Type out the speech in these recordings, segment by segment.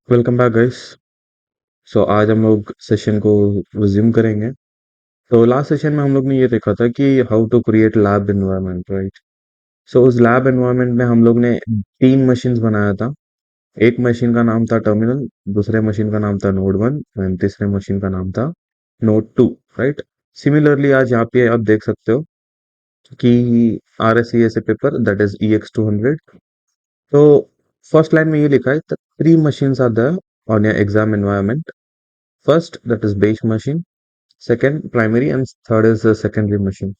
Welcome back guys. सो आज हम लोग सेशन को रिज्यूम करेंगे। तो लास्ट सेशन में हम लोग ने ये देखा था कि how to create lab environment, right. So उस लैब एनवायरनमेंट में हम लोग ने तीन मशीन्स बनाया था। एक मशीन का नाम था टर्मिनल, दूसरे मशीन का नाम था नोड 1 एंड तीसरे मशीन का नाम था नोड 2, राइट। सिमिलरली आज यहाँ पे आप देख सकते हो कि RSCS paper that is EX 200। तो फर्स्ट लाइन में ये लिखा है three machines are there on your exam environment. First that is base machine, second primary and third is secondary machine.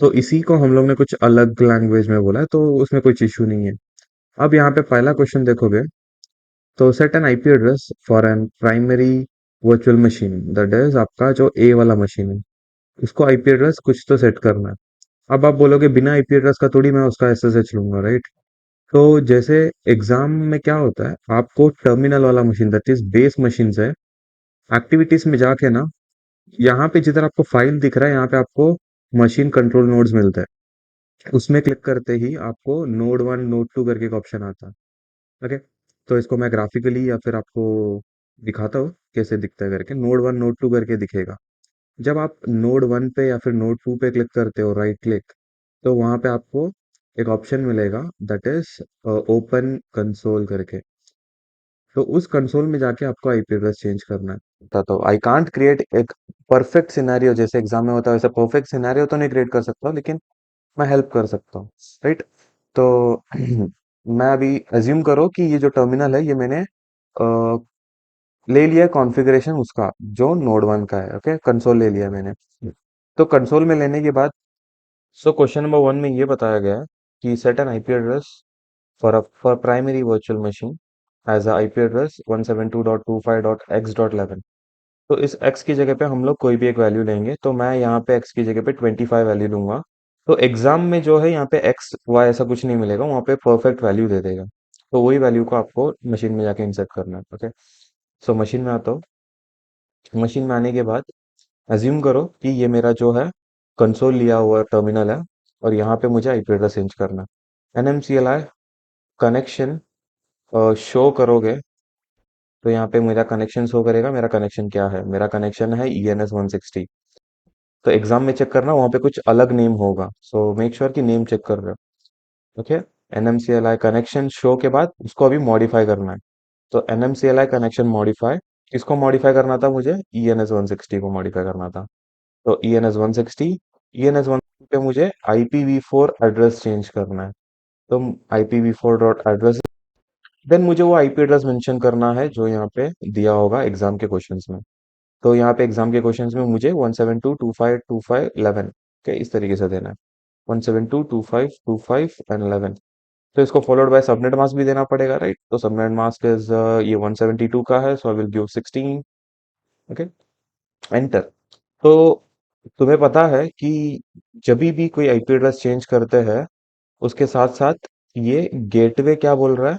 तो इसी को हम लोग ने कुछ अलग लैंग्वेज में बोला है, तो उसमें कुछ इश्यू नहीं है। अब यहाँ पे पहला क्वेश्चन देखोगे तो set an IP address for an primary virtual machine, that is आपका जो ए वाला मशीन है उसको आईपी एड्रेस कुछ तो सेट करना है। अब आप बोलोगे बिना आईपी एड्रेस का थोड़ी मैं उसका एसएसएच लूंगा, राइट। तो जैसे एग्जाम में क्या होता है, आपको टर्मिनल वाला machine that is base machine से एक्टिविटीज में जाके ना, यहाँ पे जिधर आपको फाइल दिख रहा है यहाँ पे आपको मशीन कंट्रोल नोड्स मिलता है। उसमें क्लिक करते ही आपको नोड 1 नोड 2 करके एक ऑप्शन आता है। ओके। तो इसको मैं ग्राफिकली या फिर आपको दिखाता हूँ कैसे दिखता है करके। नोड 1 नोड 2 करके दिखेगा। जब आप नोड 1 पे या फिर नोड 2 पे क्लिक करते हो, राइट क्लिक, तो वहां पे आपको एक ऑप्शन मिलेगा दैट इज ओपन कंसोल करके। तो उस कंसोल में जाके आपको आईपी एड्रेस चेंज करना है। तो आई कांट क्रिएट एक परफेक्ट सिनेरियो जैसे एग्जाम में होता है, वैसे परफेक्ट सिनेरियो तो नहीं क्रिएट कर सकता, लेकिन मैं हेल्प कर सकता हूँ, राइट। तो मैं अभी अज्यूम करो कि ये जो टर्मिनल है ये मैंने ले लिया कॉन्फ़िगरेशन उसका जो नोड 1 का है। ओके, कंसोल ले लिया मैंने। तो कंसोल में लेने के बाद सो क्वेश्चन नंबर 1 में ये बताया गया है कि set an IP address for primary virtual machine as a IP address 172.25.x.11। तो इस x की जगह पे हम लोग कोई भी एक वैल्यू लेंगे, तो मैं यहाँ पे x की जगह पे 25 वैल्यू लूंगा। तो एग्जाम में जो है यहाँ पे x y ऐसा कुछ नहीं मिलेगा, वहाँ पे परफेक्ट वैल्यू दे देगा। तो वही वैल्यू को आपको मशीन में जाके इंसर्ट करना है। ओके। सो मशीन में आता हूँ। मशीन में आने के बाद अज्यूम करो कि ये मेरा जो है कंसोल लिया हुआ टर्मिनल है, और यहाँ पे मुझे आईपी एड्रेस चेंज करना है। NMCLI कनेक्शन शो करोगे तो यहाँ पे मेरा कनेक्शन शो करेगा। मेरा कनेक्शन क्या है? मेरा कनेक्शन है ENS 160। तो एग्जाम में चेक करना, वहाँ पे कुछ अलग नेम होगा, सो मेक श्योर कि नेम चेक कर रहे हो। ओके। NMCLI कनेक्शन शो के बाद उसको अभी मॉडिफाई करना है। तो NMCLI कनेक्शन मॉडिफाई, किसको मॉडिफाई करना था मुझे? ENS 160 को मॉडिफाई करना था। तो ENS 160 पे मुझे IPv4 एड्रेस चेंज करना है। तो IPv4 डॉट एड्रेस, देन मुझे वो आईपी एड्रेस मेंशन करना है जो यहाँ पे दिया होगा एग्जाम के क्वेश्चंस में। तो यहाँ पे एग्जाम के क्वेश्चंस में मुझे 172.25.25.11 के इस तरीके से देना है। 172.25.25 एंड 11। तो इसको फॉलोड बाय सबनेट मास्क भी देना पड़ेगा, राइट। तो सबनेट मास्क इज ये 172 का है, so I will give 16। Okay, enter. तो तुम्हें पता है कि जब भी कोई आईपी एड्रेस चेंज करते हैं, उसके साथ साथ ये गेटवे क्या बोल रहा है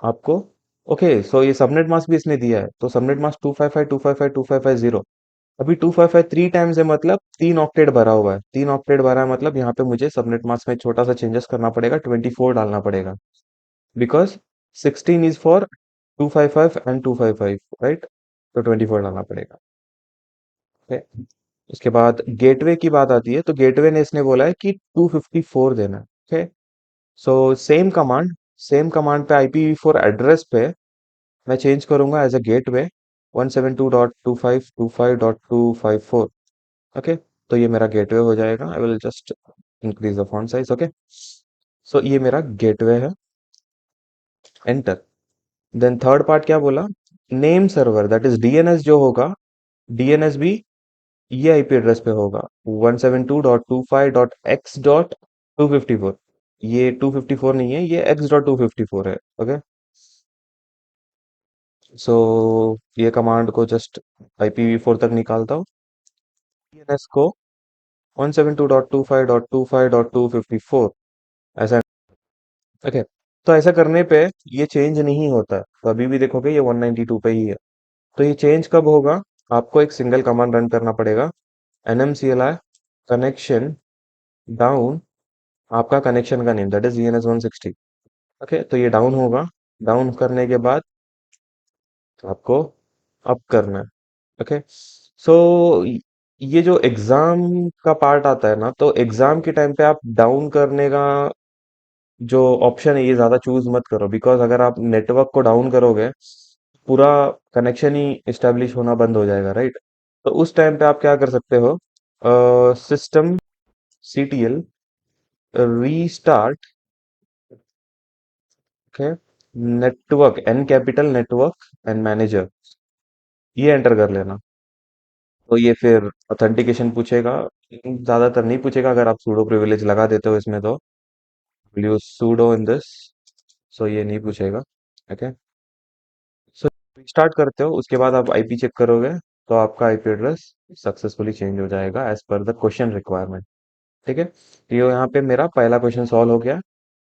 आपको? ओके, सो ये सबनेट मास्क भी इसने दिया है। तो सबनेट मास्क 255.255.255.0। अभी 255 थ्री टाइम्स है, मतलब 3 ऑक्टेट भरा हुआ है। 3 ऑक्टेट भरा है मतलब यहाँ पे मुझे सबनेट मास्क में छोटा सा चेंजेस करना पड़ेगा, 24 डालना पड़ेगा। Because 16 is for 255 and 255, right. तो 24 डालना पड़ेगा। ओके। उसके बाद गेटवे की बात आती है, तो गेटवे ने इसने बोला है कि 254 देना है। ओके। सो सेम कमांड पे IPv4 एड्रेस पे मैं चेंज करूंगा एज अ गेटवे 172.25.25.254। ओके। तो ये मेरा गेटवे हो जाएगा। I will just increase the font size. Okay. So ये मेरा गेटवे है। एंटर। देन थर्ड पार्ट क्या बोला? Name server that is DNS जो होगा, DNS भी ये आईपी एड्रेस पे होगा 172.25.x.254। ये 254 नहीं है, ये x.254 है। ओके। सो ये कमांड को जस्ट IPv4 तक निकालता हूँ, DNS को 172.25.25.254 ऐसा। ओके। तो ऐसा करने पे ये चेंज नहीं होता है, तो अभी भी देखोगे ये 192 पे ही है। तो ये चेंज कब होगा? आपको एक सिंगल कमांड रन करना पड़ेगा, NMCLI कनेक्शन डाउन, आपका कनेक्शन का name that is ENS 160। Okay. तो ये डाउन होगा। डाउन करने के बाद तो आपको अप करना है। ओके। सो ये जो एग्जाम का पार्ट आता है ना, तो एग्जाम के टाइम पे आप डाउन करने का जो ऑप्शन है ये ज्यादा चूज मत करो, बिकॉज अगर आप नेटवर्क को डाउन करोगे पूरा कनेक्शन ही इस्टेब्लिश होना बंद हो जाएगा, राइट? तो उस टाइम पे आप क्या कर सकते हो, system CTL restart, okay, network N capital network and manager, ये एंटर कर लेना। तो ये फिर ऑथेंटिकेशन पूछेगा, ज्यादातर नहीं पूछेगा अगर आप सूडो प्रिविलेज लगा देते हो इसमें, तो यूज सूडो इन दिस, सो ये नहीं पूछेगा। ओके। सो स्टार्ट करते हो, उसके बाद आप आईपी चेक करोगे, तो आपका आईपी एड्रेस सक्सेसफुली चेंज हो जाएगा as per the question requirement. ठीक है, तो ये यहाँ पे मेरा पहला क्वेश्चन सॉल्व हो गया,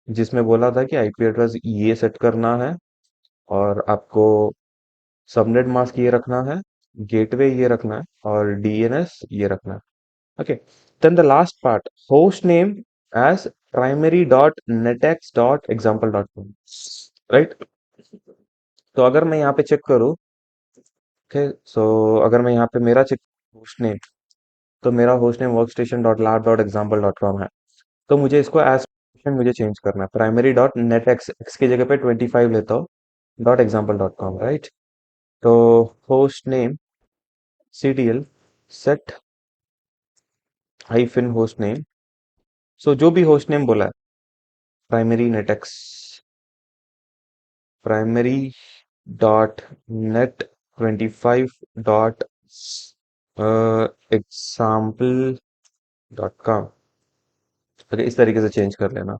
जिसमें बोला था कि आईपी एड्रेस ये सेट करना है, और आपको सबनेट मास्क ये रखना है, गेटवे ये रखना है, और डीएनएस ये रखना है। Okay. Then the last part, host name as primary.netx.example.com. Right? तो अगर मैं यहाँ पे चेक करूँ, okay, so अगर मैं यहाँ पे मेरा चेक होस्ट नेम, तो मेरा होस्ट नेम workstation.lab.example.com है। तो मुझे इसको एज मुझे चेंज करना है, प्राइमरी डॉट नेट एक्स की जगह पे 25 लेता हूँ, .example.com, राइट? तो host name CTL set hyphen host name, so जो भी होस्ट नेम बोला है, प्राइमरी नेटेक्स, primary dot net 25 dot example dot com. Okay, इस तरीके से चेंज कर लेना।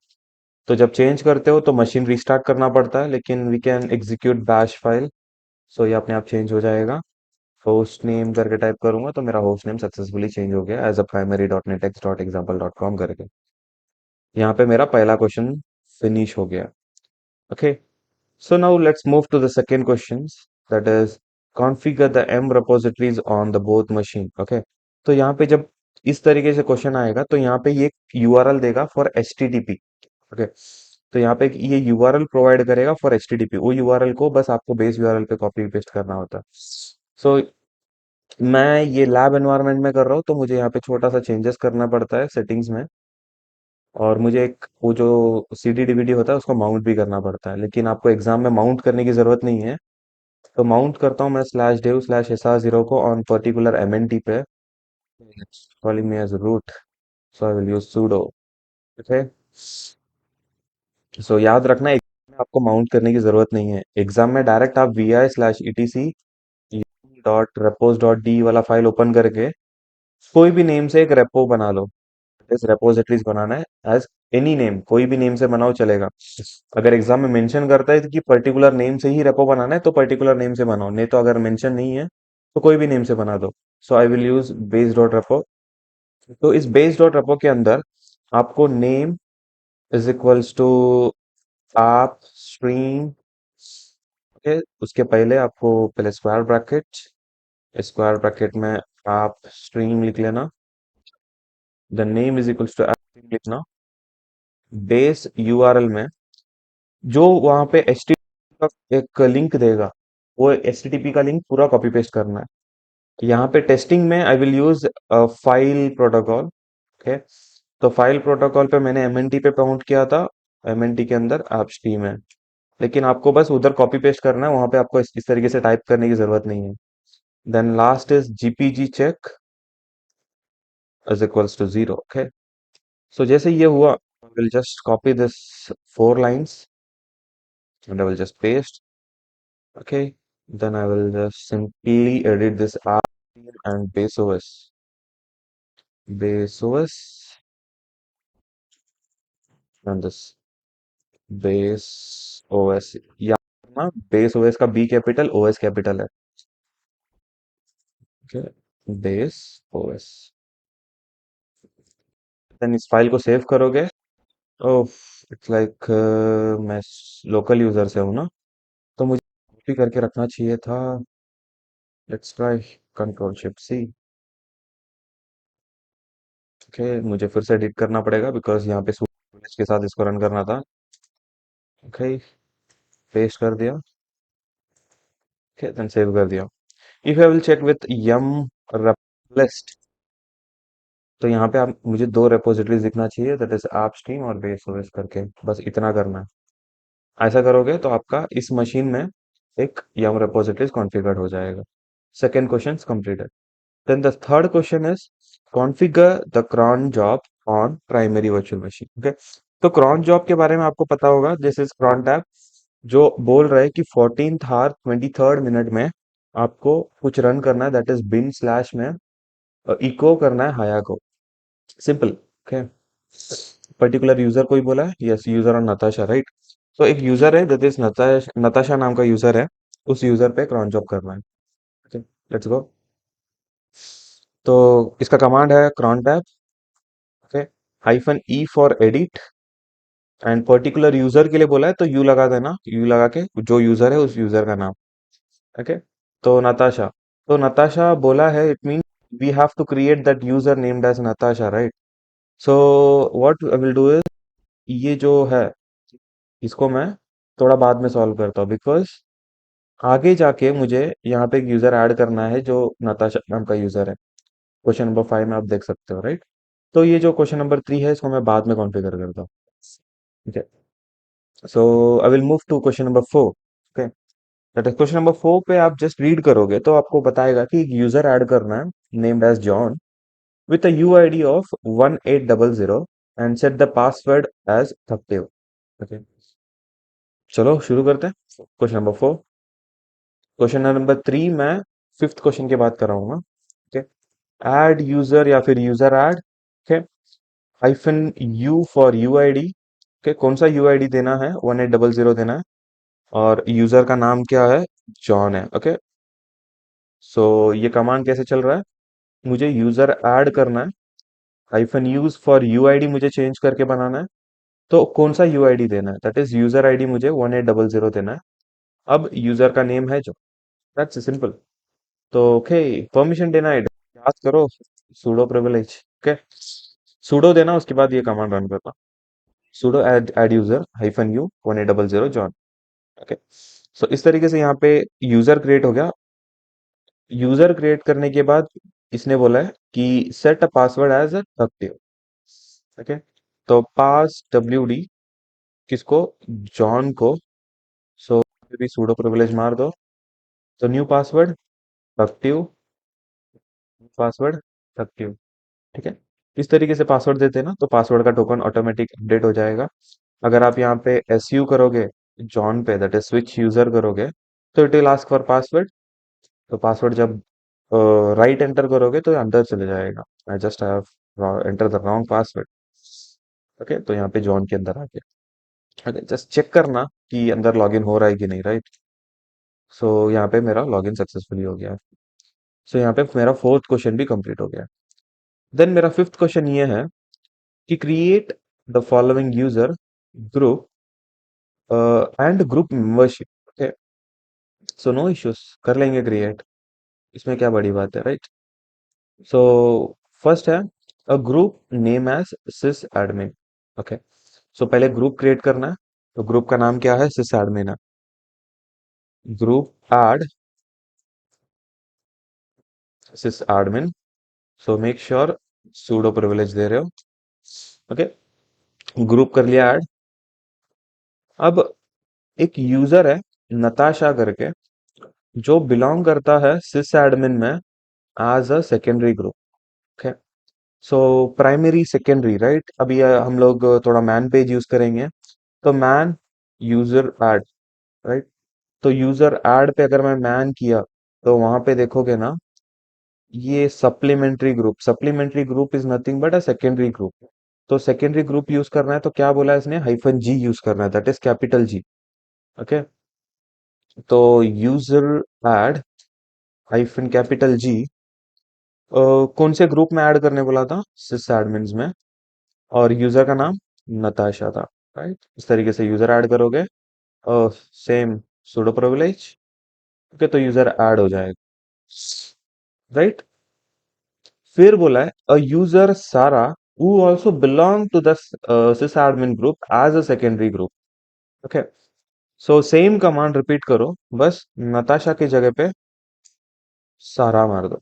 तो जब चेंज करते हो तो मशीन रिस्टार्ट करना पड़ता है, लेकिन we can execute bash file, so ये अपने आप चेंज हो जाएगा। होस्ट नेम करके टाइप करूंगा तो मेरा होस्ट नेम सक्सेसफुली चेंज हो गया as a primary dot net X dot example dot com करके। यहाँ पे मेरा पहला क्वेश्चन फिनिश हो गया। Okay. So now let's move to the second questions, that is configure the M repositories on the both machine. Okay. तो यहाँ पे जब इस तरीके से क्वेश्चन आएगा तो यहाँ पे ये URL देगा फॉर HTTP। ओके। तो यहाँ पे ये URL प्रोवाइड करेगा फॉर HTTP, वो URL को बस आपको बेस URL पे कॉपी पेस्ट करना होता है। सो मैं ये लैब एनवायरनमेंट में कर रहा हूँ, तो मुझे यहाँ पे छोटा सा चेंजेस करना पड़ता है सेटिंग्स में, और मुझे एक वो जो CD DVD होता है उसको माउंट भी करना पड़ता है, लेकिन आपको एग्जाम में माउंट करने की जरूरत नहीं है। तो माउंट करता हूँ मैं /dev/sr0 को ऑन पर्टिकुलर MNT पे, calling me as root, so I will use sudo। Okay. So याद रखना एग्जाम में आपको माउंट करने की जरूरत नहीं है, एग्जाम में डायरेक्ट आप vi/etc dot repos dot D वाला फाइल ओपन करके कोई भी नेम से एक रेपो बना लो। इस रेपोजिटरीज बनाना है एज एनी नेम, कोई भी नेम से बनाओ चलेगा। अगर एग्जाम में मेंशन करता है कि पर्टिकुलर नेम से ही रेपो बनाना है तो पर्टिकुलर नेम से बनाओ, नहीं तो अगर मेंशन नहीं है तो कोई भी नेम से बना दो। So I will use base dot repo. तो इस बेस डॉट रेपो के अंदर आपको नेम इज इक्वल्स टू आप स्ट्रीम, ओके, उसके पहले आपको पहले स्क्वायर ब्रैकेट में आप स्ट्रीम लिख लेना, the name is equals to आप स्ट्रीम लिखना, बेस यूआरएल में जो वहां पे HTTP का एक लिंक देगा, वो HTTP का लिंक पूरा कॉपी पेस्ट करना है। यहाँ पे टेस्टिंग में आई will use file protocol. Okay. तो फाइल प्रोटोकॉल पे मैंने MNT पे काउंट किया था, MNT के अंदर आप स्ट्रीम है, लेकिन आपको बस उधर कॉपी पेस्ट करना है, वहां पे आपको इस तरीके से टाइप करने की जरूरत नहीं है। Then last is GPG check is equals to 0। Okay. So जैसे ये हुआ, I will just copy this 4 lines and I will just paste। Okay, then I will just simply edit this app and base OS, and this base OS, या ना base OS का B capital OS capital है। Okay, base OS, then इस file को save करोगे। ओह, it's like मैं local user से हूँ ना, तो मुझे कॉपी करके रखना चाहिए था। Let's try Ctrl+Shift+C। ओके, मुझे फिर से एडिट करना पड़ेगा बिकॉज यहाँ पे सूरज के साथ इसको रन करना था। ओके, पेस्ट कर दिया। ओके, देन सेव कर दिया। If I will check with yum repo list, तो यहाँ पे आप मुझे दो रेपोजिटरीज दिखना चाहिए, दैट इज ऐप स्ट्रीम और बेस ओएस करके, बस इतना करना है। ऐसा करोगे तो आपका इस मशीन में एक यम रेपोजिटरीज कॉन्फ़िगर्ड हो जाएगा। Second question completed. Then the third question is configure the cron job on primary virtual machine. Okay, तो cron जॉब के बारे में आपको पता होगा, दिस इज cron टैब, जो बोल रहा है कि 14th आवर 23rd मिनट में आपको कुछ रन करना है, दैट इज बिन स्लैश में इको करना है हाया को। सिंपल। ओके, पर्टिकुलर यूजर कोई बोला है, yes, user on Natasha, right. तो एक यूजर है, दैट इज नताशा, नताशा नाम का यूजर है, उस यूजर पे क्रॉन जॉब करना है। Okay, let's go. तो इसका कमांड है crontab, okay, hyphen E for edit, and particular user के लिए बोला है तो यू लगा देना, यू लगा के जो यूजर है उस यूजर का नाम। ओके, तो नताशा, तो नताशा बोला है, it mean we have to create that user named as Natasha, right. So what I will do is, ये जो है इसको मैं थोड़ा बाद में सॉल्व करता हूँ, बिकॉज आगे जाके मुझे यहाँ पे एक यूजर ऐड करना है जो नताशा नाम का यूजर है। क्वेश्चन नंबर 5 में आप देख सकते हो, राइट। तो ये जो क्वेश्चन नंबर 3 है इसको मैं बाद में कॉन्फ़िगर करता हूँ। ठीक है, so I will move to question number 4। Okay, that is question number 4 पे आप जस्ट रीड करोगे तो आपको बताएगा कि एक यूजर ऐड करना है named as John with a UID of 1800 and set the password as थक्टिव। ओके, चलो शुरू करते हैं क्वेश्चन नंबर 4। क्वेश्चन नंबर 3 मैं फिफ्थ क्वेश्चन की बात कर रहा हूँ मैं। ओके, ऐड यूजर या फिर user add. Okay, hyphen you for UID. Okay, कौन सा यूआईडी देना है, 1800 देना है, और यूजर का नाम क्या है, जॉन है। ओके, सो ये कमांड कैसे चल रहा है, मुझे यूजर ऐड करना है, हाइफन यूज फॉर यूआईडी मुझे चेंज करके बनाना है। तो कौन सा यूआईडी देना है, दैट इज यूजर आईडी मुझे 1800 देना है। अब यूजर का नेम है जो, दैट्स सिंपल। तो ओके, परमिशन डिनाइड, याद करो, सूडो प्रिविलेज। ओके, सूडो देना, उसके बाद ये कमांड रन करना, sudo add user hyphen U 1800 John. Okay, so इस तरीके से यहाँ पे यूजर क्रिएट हो गया। यूजर क्रिएट करने के बाद इसने बोला है कि set a password as active. Okay, तो पास डब्ल्यू डी किसको, जॉन को। सो भी सूडो प्रिविलेज मार दो, तो new password active, password active. ठीक है, इस तरीके से पासवर्ड देते हैं ना, तो पासवर्ड का टोकन ऑटोमेटिक अपडेट हो जाएगा। अगर आप यहाँ पे एस यू करोगे जॉन पे, दैट इज स्विच यूजर करोगे, तो it will ask for password. तो पासवर्ड जब राइट एंटर करोगे तो ये अंदर चले जाएगा। I just have enter the wrong password. Okay, तो यहाँ पे जॉन के अंदर आ गया। ओके, जस्ट चेक करना कि अंदर लॉगिन हो रहा है कि नहीं, राइट। सो यहाँ पे मेरा लॉगिन सक्सेसफुली हो गया। सो यहाँ पे मेरा फोर्थ क्वेश्चन भी कंप्लीट हो गया। देन मेरा फिफ्थ क्वेश्चन ये है कि create the following user group and group membership. Okay, so no issues, कर लेंगे क्रिएट, इसमें क्या बड़ी बात है, राइट। सो फर्स्ट है a group name as sys admin. Okay, so पहले ग्रुप क्रिएट करना है, तो ग्रुप का नाम क्या है, सिस एडमिन है। Group add sys admin, so make sure sudo privilege दे रहे हो। ओके, ग्रुप कर लिया ऐड। अब एक यूजर है नताशा करके, जो बिलोंग करता है सिस एडमिन में as a secondary group. Okay, so primary secondary, right. अभी हम लोग थोड़ा मैन पेज यूज करेंगे, तो मैन यूजर ऐड, राइट। तो यूजर ऐड पे अगर मैं मैन किया तो वहां पे देखोगे ना, ये supplementary group is nothing but a secondary group. तो सेकेंडरी ग्रुप यूज करना है तो क्या बोला है इसने, हाइफन जी यूज करना है, that is capital G. Okay, तो user add hyphen capital G, कौन से ग्रुप में ऐड करने बोला था, सिस एडमिन्स में, और यूजर का नाम नताशा था, राइट। इस तरीके से यूजर ऐड करोगे, सेम सूडो प्रिविलेज। ओके, तो यूजर ऐड हो जाएगा, राइट। फिर बोला है अ यूजर सारा who also belong to the sysadmin group as a secondary group। Okay, so same command repeat करो, बस नताशा की जगह पे सारा मार दो।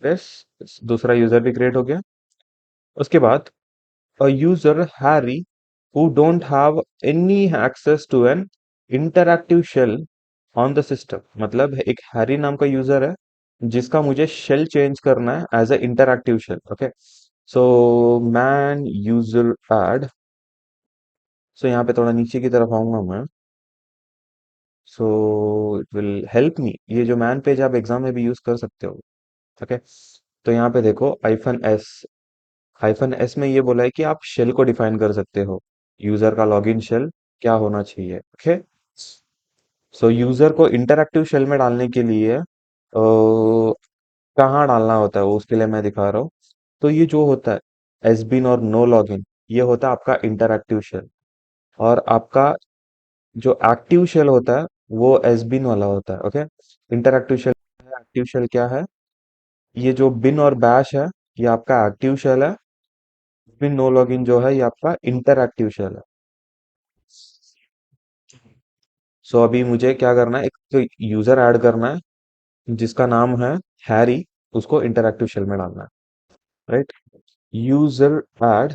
बस दूसरा यूजर भी क्रिएट हो गया। उसके बाद a user Harry who don't have any access to an interactive shell on the system, मतलब एक हैरी नाम का यूजर है जिसका मुझे शेल चेंज करना है as a interactive shell. Okay, so man user add. So यहाँ पे थोड़ा नीचे की तरफ आऊंगा मैं। So it will help me, ये जो मैन पेज आप एग्जाम में भी यूज कर सकते हो। ओके, तो यहाँ पे देखो -s। -s में ये बोला है कि आप शेल को डिफाइन कर सकते हो, यूजर का लॉगिन शेल क्या होना चाहिए। ओके, सो यूजर को इंटरएक्टिव शेल में डालने के लिए कहाँ डालना होता है वो उसके लिए मैं दिखा रहा हूँ। तो ये जो होता है एसबिन और नो लॉगिन, ये होता है आपका इंटरएक्टिव शेल। और आपका जो एक्टिव शेल होता है वो एसबिन वाला होता है। Okay, interactive shell, active shell क्या है? ये जो बिन और बैश है ये आपका एक्टिव शेल है। बिन नो लॉगिन जो है ये आपका इंटरएक्टिव शेल है। सो अभी मुझे क्या करना है, एक तो यूजर ऐड करना है जिसका नाम है हैरी, उसको इंटरएक्टिव शेल में डालना है। Right, user add.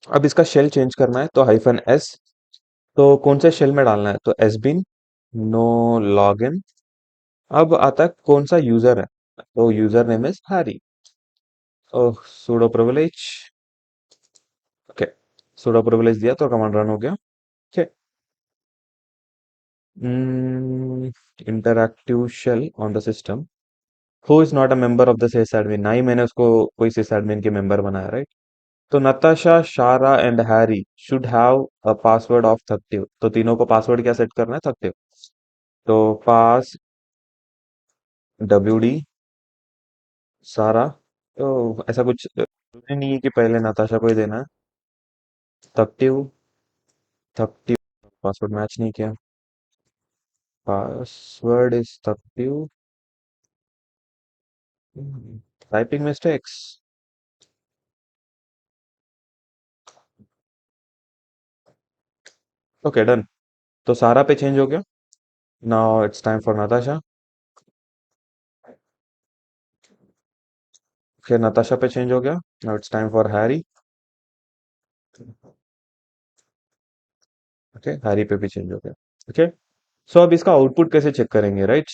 अब इसका शेल चेंज करना है तो -s। तो कौन से शेल में डालना है? तो एसबिन नो लॉगिन। अब आता है कौन सा यूजर है, तो user name is Harry. Oh, sudo privilege. Okay, sudo privilege दिया तो कमांड रन हो गया। Okay, interactive shell on the system who is not a member of the sys admin, ना ही मैंने उसको कोई सिस एडमिन के मेंबर बनाया। राइट, तो Natasha, Sarah and Harry should have a password of 30। तो तीनों को पासवर्ड क्या सेट करना है? 30। तो पास WD सारा। तो ऐसा कुछ जरूरी नहीं है कि पहले नताशा को ही देना है। 30, 30। पासवर्ड मैच नहीं किया, password is 30। Typing mistakes. Okay, done. तो सारा पे चेंज हो गया। Now it's time for Natasha. फिर नताशा पे चेंज हो गया। Now it's time for Harry. Okay, Harry पे भी चेंज हो गया। ओके, सो अब इसका आउटपुट कैसे चेक करेंगे? राइट,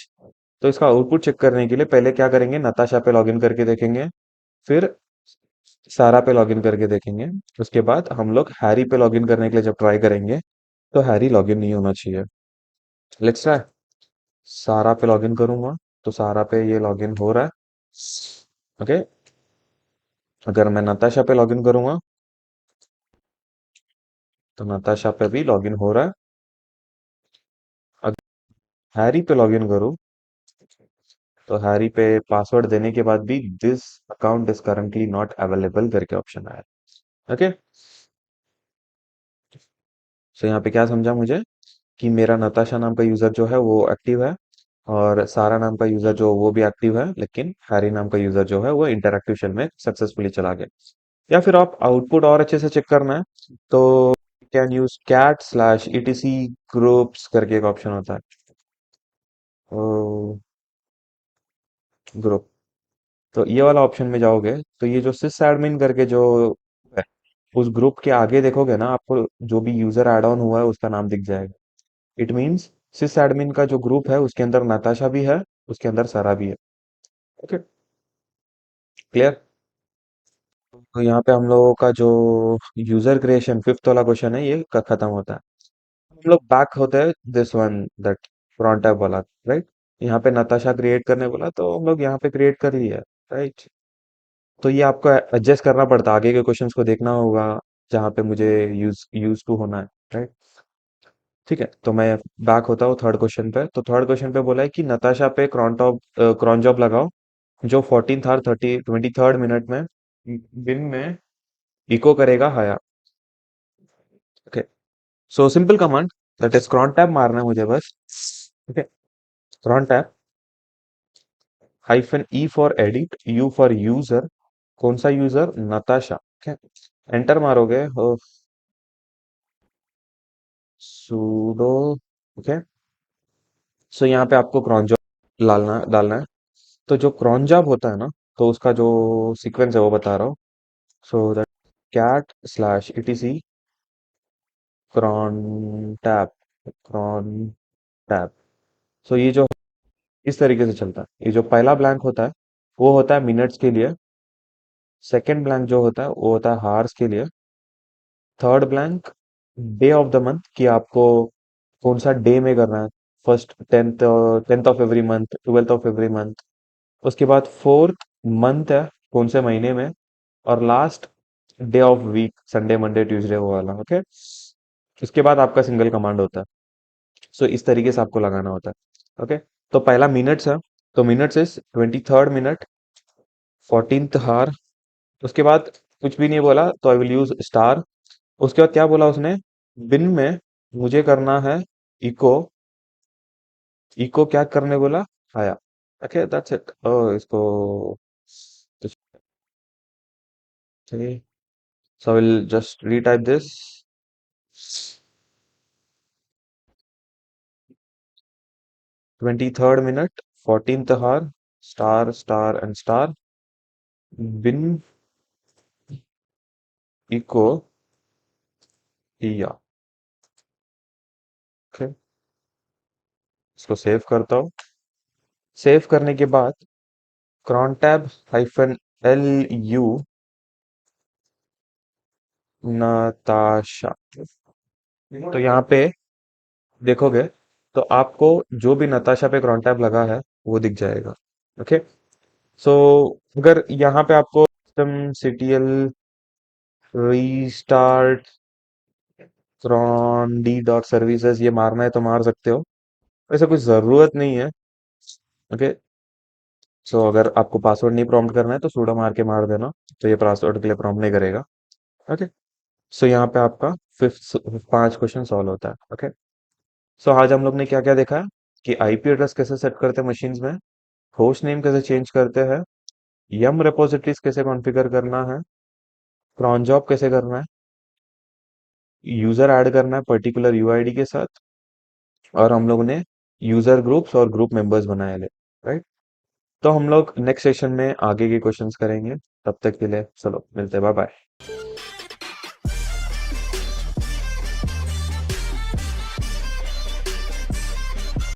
तो इसका आउटपुट चेक करने के लिए पहले क्या करेंगे, नताशा पे लॉगिन करके देखेंगे, फिर सारा पे लॉगिन करके देखेंगे। उसके बाद हम लोग हैरी पे लॉगिन करने के लिए जब ट्राई करेंगे तो हैरी लॉगिन नहीं होना चाहिए। Let's try. सारा पे लॉगिन करूंगा तो सारा पे ये लॉगिन हो रहा है। ओके, अगर मैं नताशा पे लॉगिन करूंगा तो नताशा पे भी लॉगिन हो रहा है। अगर हैरी पे लॉगिन करूं तो हैरी पे पासवर्ड देने के बाद भी this account is currently not available करके ऑप्शन आया। ओके, सो यहाँ पे क्या समझा मुझे कि मेरा नताशा नाम का यूजर जो है वो एक्टिव है, और सारा नाम का यूजर जो वो भी एक्टिव है, लेकिन हैरी नाम का यूजर जो है वो इंटरएक्टिव शेल में सक्सेसफुली चला गया। या फिर आप आउटपुट और अच्छे से चेक करना है तो कैन यूज cat/etc ग्रुप्स करके एक ऑप्शन होता है, ग्रुप। तो ये वाला ऑप्शन में जाओगे तो ये जो सिस एडमिन करके जो है, उस ग्रुप के आगे देखोगे ना, आपको जो भी यूजर एड ऑन हुआ है उसका नाम दिख जाएगा। इट मीन्स सिस एडमिन का जो ग्रुप है उसके अंदर नताशा भी है, उसके अंदर सारा भी है। Okay, clear. तो यहाँ पे हम लोगों का जो यूजर क्रिएशन फिफ्थ वाला क्वेश्चन है ये खत्म होता है। हम लोग बैक होते हैं this one, that front tab वाला। राइट, यहाँ पे नताशा क्रिएट करने बोला तो हम लोग यहाँ पे क्रिएट कर लिया। राइट, तो ये आपको एडजस्ट करना पड़ता है, आगे के क्वेश्चंस को देखना होगा जहाँ पे मुझे यूज यूज टू होना है। राइट, ठीक है, तो मैं बैक होता हूँ थर्ड क्वेश्चन पे। तो थर्ड क्वेश्चन पे बोला है कि नताशा पे क्रॉन जॉब लगाओ जो 14th और 23rd मिनट में दिन में इको करेगा हाया। Okay, so simple command, that is cron tab मारना है मुझे बस। Okay, cron tab -e for edit, u for user. कौन सा यूजर? नताशा। ओके, एंटर मारोगे हो। sudo, okay. सो यहाँ पे आपको cron job डालना डालना है। तो जो cron job होता है ना, तो उसका जो सीक्वेंस है वो बता रहा हूँ। So that cat slash etc cron tab, cron tab। सो ये जो इस तरीके से चलता है, ये जो पहला ब्लैंक होता है वो होता है मिनट्स के लिए। सेकंड ब्लैंक जो होता है वो होता है हार्स के लिए। Third blank day of the month कि आपको कौन सा डे में करना है। First tenth, tenth of every month, twelfth of every month. उसके बाद फोर्थ मंथ है, कौन से महीने में। और last day of week, Sunday Monday Tuesday वो वाला, ओके। उसके बाद आपका सिंगल कमांड होता है। सो इस तरीके से आपको लगाना होता है, ओके। तो पहला मिनट्स है, तो minutes is 23rd minute, 14th हार। उसके बाद कुछ भी नहीं बोला तो आई विल यूज स्टार। उसके बाद क्या बोला उसने, बिन में मुझे करना है इको, इको क्या करने बोला, आया। Okay that's it. इसको चलिए, so I will just retype this. 23rd minute, 14th हार, स्टार स्टार एंड स्टार, बिन इको या। ओके, इसको सेव करता हूँ। सेव करने के बाद cron tab -lu नताशा। तो यहाँ पे देखोगे तो आपको जो भी नताशा पे cron tab लगा है वो दिख जाएगा, ओके। सो अगर यहाँ पे आपको system ctl restart cron d dot services ये मारना है तो मार सकते हो, वैसे कुछ जरूरत नहीं है, ओके। सो अगर आपको पासवर्ड नहीं प्रॉम्प्ट करना है तो sudo मार के मार देना, तो ये पासवर्ड के लिए प्रॉम्प्ट नहीं करेगा, ओके। सो यहाँ पे आपका फिफ्थ 5 क्वेश्चन सॉल्व होता है, ओके। सो आज हम लोग ने क्या क्या देखा है कि आईपी एड्रेस कैसे सेट करते हैं मशीन्स में, होस्ट नेम कैसे चेंज करते हैं, यम रिपोजिटरीज कैसे कॉन्फ़िगर करना है, cron जॉब कैसे करना है, यूजर ऐड करना है पर्टिकुलर यूआईडी के साथ, और हम लोग ने यूजर ग्रुप्स और ग्रुप मेंबर्स बनाए ले, राइट। तो हम लोग नेक्स्ट सेशन में आगे के क्वेश्चंस करेंगे। तब तक के लिए चलो मिलते हैं, बाय बाय।